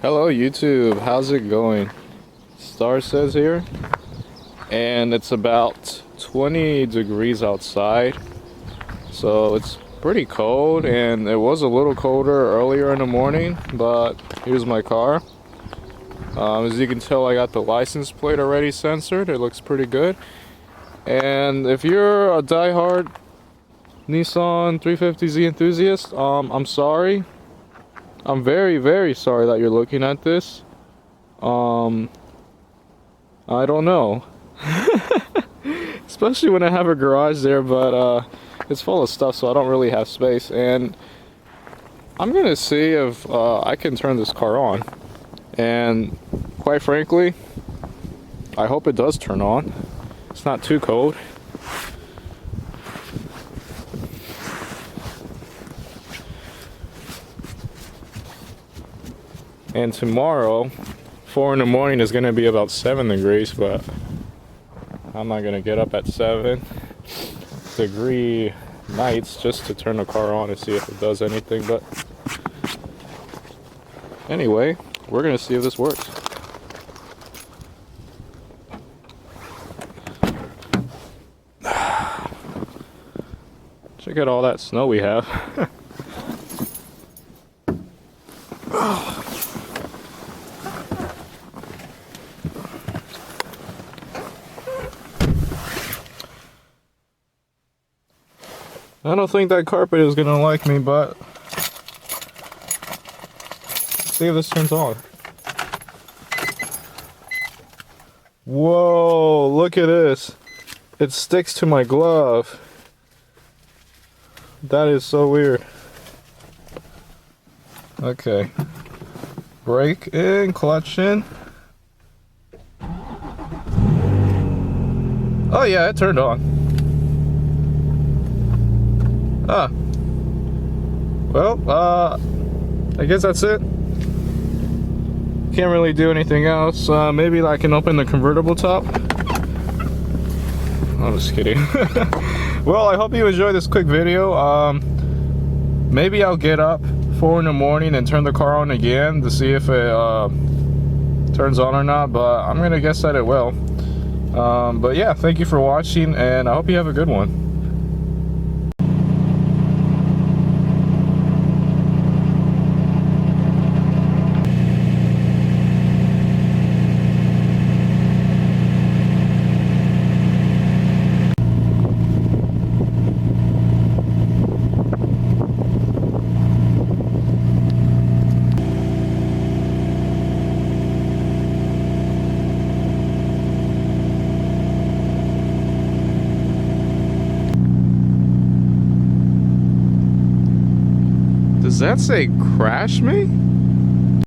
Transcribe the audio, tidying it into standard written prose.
Hello YouTube, how's it going? StarSedz here, and it's about 20 degrees outside, so it's pretty cold, and it was a little colder earlier in the morning, but here's my car. As you can tell, I got the license plate already censored. It looks pretty good, and if you're a die-hard Nissan 350z enthusiast, I'm sorry. I'm very sorry that you're looking at this. I don't know. Especially when I have a garage there, but it's full of stuff, so I don't really have space. And I'm gonna see if I can turn this car on. And quite frankly, I hope it does turn on. It's not too cold. And tomorrow, 4 in the morning is gonna be about 7 degrees, but I'm not gonna get up at 7-degree nights just to turn the car on and see if it does anything. But anyway, we're gonna see if this works. Check out all that snow we have. I don't think that carpet is gonna like me, but let's see if this turns on. Whoa, look at this. It sticks to my glove. That is so weird. Okay. Brake in, clutch in. Oh yeah, it turned on. Ah. Well, I guess that's it. Can't really do anything else. Maybe I can open the convertible top. I'm just kidding. Well, I hope you enjoyed this quick video. Maybe I'll get up 4 in the morning and turn the car on again to see if it turns on or not, but I'm gonna guess that it will. But yeah, thank you for watching, and I hope you have a good one. Does that say crash me?